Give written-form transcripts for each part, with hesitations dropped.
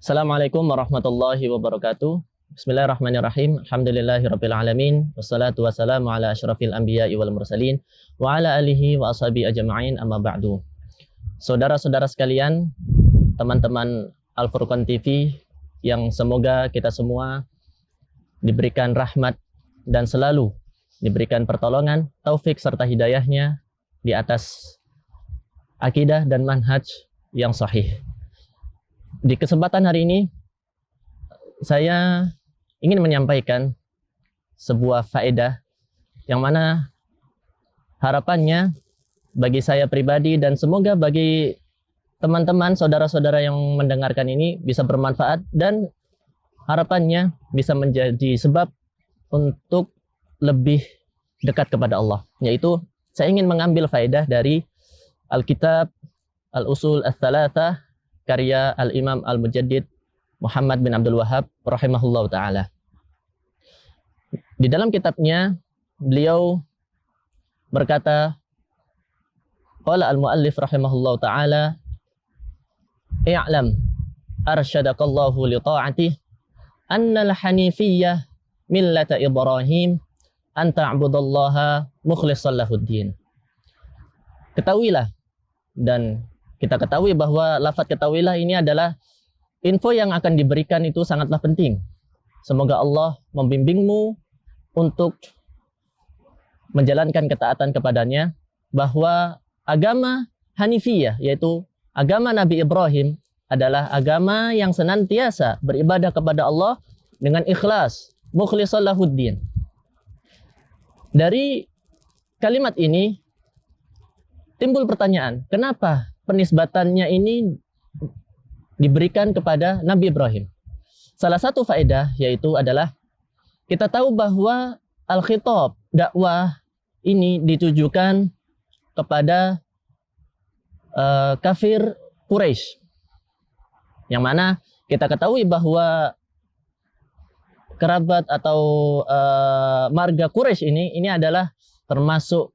Assalamualaikum warahmatullahi wabarakatuh. Bismillahirrahmanirrahim. Alhamdulillahirabbil alamin. Wassalatu wassalamu ala asyrafil anbiya'i wal mursalin wa ala alihi wa ashabi ajma'in, amma ba'du. Saudara-saudara sekalian, teman-teman Al-Furqan TV yang semoga kita semua diberikan rahmat dan selalu diberikan pertolongan, taufik serta hidayahnya di atas akidah dan manhaj yang sahih. Di kesempatan hari ini, saya ingin menyampaikan sebuah faedah yang mana harapannya bagi saya pribadi dan semoga bagi teman-teman, saudara-saudara yang mendengarkan ini bisa bermanfaat dan harapannya bisa menjadi sebab untuk lebih dekat kepada Allah. Yaitu saya ingin mengambil faedah dari Alkitab Al-Usul Ats-Tsalatsah karya Al-Imam Al-Mujaddid Muhammad bin Abdul Wahhab rahimahullah ta'ala. Di dalam kitabnya, beliau berkata, qala al-muallif rahimahullah ta'ala, i'lam arsyadakallahu li ta'atih annal hanifiyyah millata Ibrahim an ta'budallaha mukhlishan lahuddin. Ketahuilah, dan kita ketahui bahwa lafaz ketahuilah ini adalah info yang akan diberikan itu sangatlah penting. Semoga Allah membimbingmu untuk menjalankan ketaatan kepadanya, bahwa agama Hanifiyah, yaitu agama Nabi Ibrahim, adalah agama yang senantiasa beribadah kepada Allah dengan ikhlas, mukhlishan lahuddin. Dari kalimat ini timbul pertanyaan, kenapa penisbatannya ini diberikan kepada Nabi Ibrahim? Salah satu faedah yaitu adalah kita tahu bahwa al-khitab dakwah ini ditujukan kepada kafir Quraisy, yang mana kita ketahui bahwa kerabat atau marga Quraisy ini adalah termasuk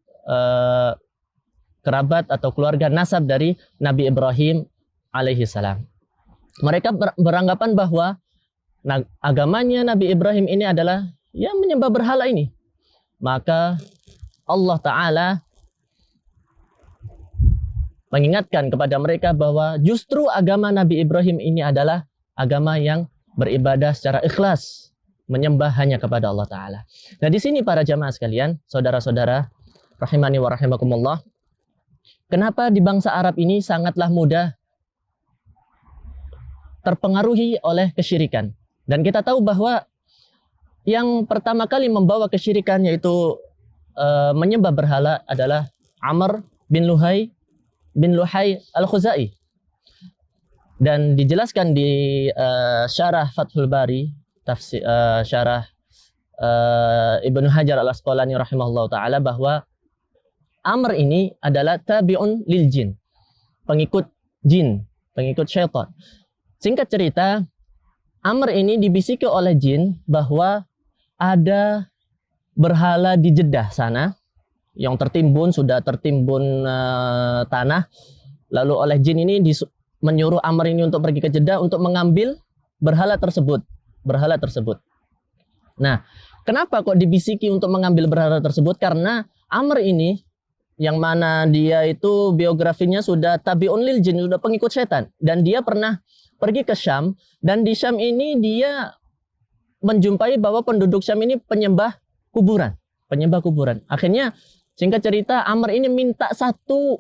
kerabat atau keluarga nasab dari Nabi Ibrahim alaihi salam. Mereka beranggapan bahwa agamanya Nabi Ibrahim ini adalah yang menyembah berhala ini. Maka Allah Ta'ala mengingatkan kepada mereka bahwa justru agama Nabi Ibrahim ini adalah agama yang beribadah secara ikhlas, menyembah hanya kepada Allah Ta'ala. Nah, di sini para jamaah sekalian, saudara-saudara rahimani wa rahimakumullah, kenapa di bangsa Arab ini sangatlah mudah terpengaruhi oleh kesyirikan. Dan kita tahu bahwa yang pertama kali membawa kesyirikan yaitu menyembah berhala adalah Amr bin Luhai Al-Khuzai. Dan dijelaskan di syarah Fathul Bari, syarah Ibnu Hajar Al-Asqalani rahimahullah ta'ala, bahwa Amr ini adalah tabi'un lil jin, pengikut jin, pengikut syaitan. Singkat cerita, Amr ini dibisiki oleh jin bahwa ada berhala di Jeddah sana yang sudah tertimbun tanah. Lalu oleh jin ini menyuruh Amr ini untuk pergi ke Jeddah untuk mengambil berhala tersebut. Nah, kenapa kok dibisiki untuk mengambil berhala tersebut? Karena Amr ini, yang mana dia itu biografinya sudah tabi'un lil jin, sudah pengikut setan, dan dia pernah pergi ke Syam, dan di Syam ini dia menjumpai bahwa penduduk Syam ini penyembah kuburan. Akhirnya singkat cerita, Amr ini minta satu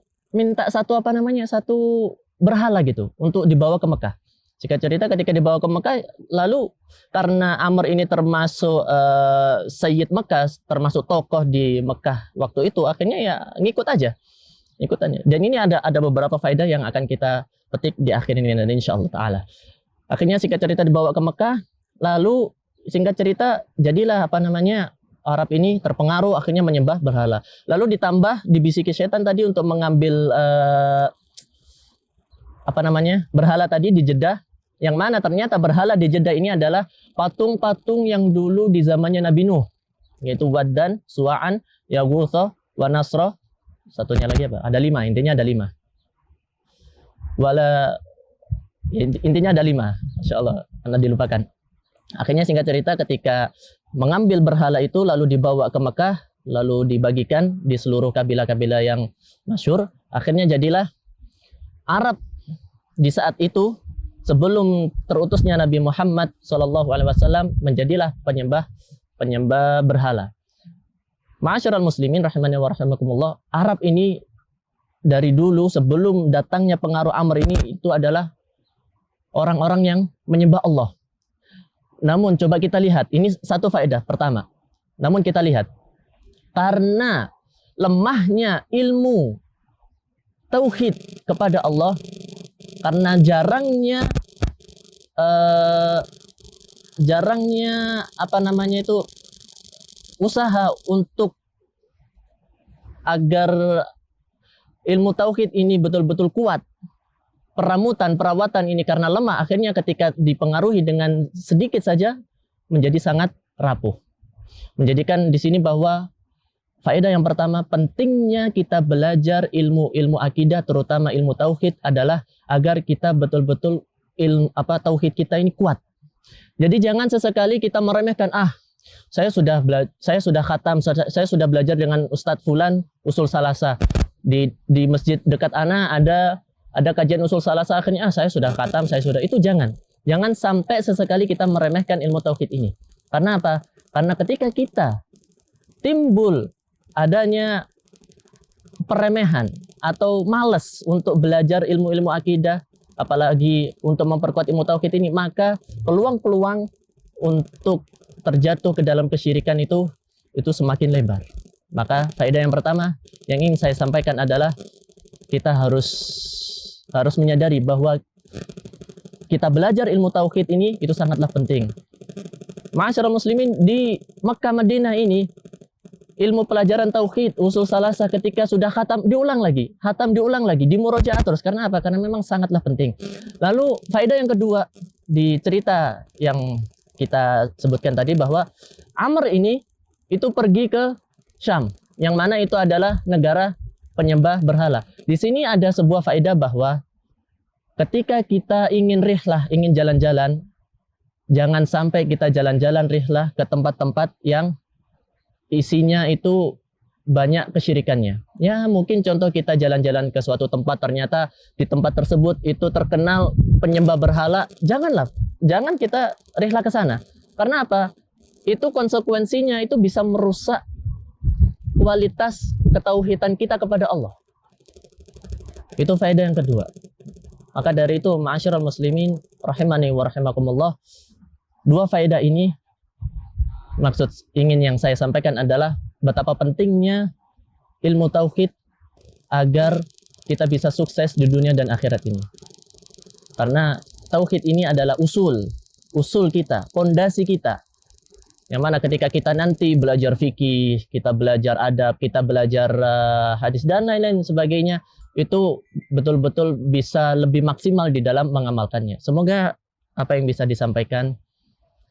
berhala gitu untuk dibawa ke Mekah. Singkat cerita, ketika dibawa ke Mekah, lalu karena Amr ini termasuk Sayyid Mekah, termasuk tokoh di Mekah waktu itu, akhirnya ya ngikut aja. Dan ini ada beberapa faedah yang akan kita petik di akhir ini insyaallah ta'ala. Akhirnya singkat cerita dibawa ke Mekah, lalu singkat cerita jadilah Arab ini terpengaruh, akhirnya menyembah berhala. Lalu ditambah dibisiki setan tadi untuk mengambil berhala tadi di Jeddah, yang mana ternyata berhala di Jeddah ini adalah patung-patung yang dulu di zamannya Nabi Nuh, yaitu Waddan, Suwa'an, Yaghutha, wa Nasra. Satunya lagi apa? Ada 5, intinya ada 5. Intinya ada 5, Masya Allah, karena dilupakan. Akhirnya singkat cerita ketika mengambil berhala itu lalu dibawa ke Mekah, lalu dibagikan di seluruh kabilah-kabilah yang masyhur, akhirnya jadilah Arab di saat itu sebelum terutusnya Nabi Muhammad SAW menjadilah penyembah berhala. Ma'asyiral muslimin rahimani wa rahimakumullah, Arab ini dari dulu sebelum datangnya pengaruh Amr ini itu adalah orang-orang yang menyembah Allah. Namun coba kita lihat, ini satu faedah pertama. Namun kita lihat, karena lemahnya ilmu tauhid kepada Allah, karena jarangnya usaha untuk agar ilmu tauhid ini betul-betul kuat, perawatan ini karena lemah, akhirnya ketika dipengaruhi dengan sedikit saja menjadi sangat rapuh. Menjadikan di sini bahwa faedah yang pertama, pentingnya kita belajar ilmu akidah, terutama ilmu tauhid adalah agar kita betul-betul tauhid kita ini kuat. Jadi jangan sesekali kita meremehkan, saya sudah khatam, saya sudah belajar dengan Ustadz Fulan usul salasa. Di masjid dekat ana ada kajian usul salasa, akhirnya saya sudah khatam, itu jangan sampai sesekali kita meremehkan ilmu tauhid ini. Karena apa? Karena ketika kita timbul adanya peremehan atau malas untuk belajar ilmu-ilmu akidah, apalagi untuk memperkuat ilmu tauhid ini, maka peluang-peluang untuk terjatuh ke dalam kesyirikan itu semakin lebar. Maka faedah yang pertama yang ingin saya sampaikan adalah kita harus menyadari bahwa kita belajar ilmu tauhid ini itu sangatlah penting. Ma'asyiral muslimin, di Makkah Madinah ini ilmu pelajaran tauhid usul salasa ketika sudah khatam diulang lagi, di murojaah terus. Karena apa? Karena memang sangatlah penting. Lalu faedah yang kedua di cerita yang kita sebutkan tadi, bahwa Amr ini itu pergi ke Syam, yang mana itu adalah negara penyembah berhala. Di sini ada sebuah faedah bahwa ketika kita ingin rihlah, ingin jalan-jalan, jangan sampai kita jalan-jalan rihlah ke tempat-tempat yang isinya itu banyak kesyirikannya. Ya, mungkin contoh kita jalan-jalan ke suatu tempat, ternyata di tempat tersebut itu terkenal penyembah berhala. Jangan kita rihlah ke sana. Karena apa? Itu konsekuensinya itu bisa merusak kualitas ketauhidan kita kepada Allah. Itu faedah yang kedua. Maka dari itu, ma'asyiral muslimin rahimani wa rahimakumullah, dua faedah ini maksud ingin yang saya sampaikan adalah betapa pentingnya ilmu tauhid agar kita bisa sukses di dunia dan akhirat ini. Karena tauhid ini adalah usul kita, fondasi kita. Yang mana ketika kita nanti belajar fikih, kita belajar adab, kita belajar hadis dan lain-lain sebagainya, itu betul-betul bisa lebih maksimal di dalam mengamalkannya. Semoga apa yang bisa disampaikan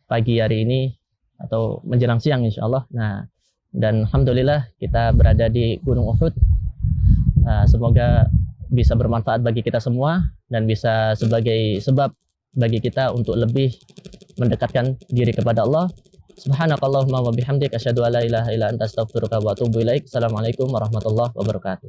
pagi hari ini atau menjelang siang insya Allah. Nah, dan alhamdulillah kita berada di Gunung Uhud. Semoga bisa bermanfaat bagi kita semua dan bisa sebagai sebab bagi kita untuk lebih mendekatkan diri kepada Allah. Subhanakallahumma wa bihamdik asyhadu an la ilaha illa anta astaghfiruka wa atubu ilaik. Assalamualaikum warahmatullahi wabarakatuh.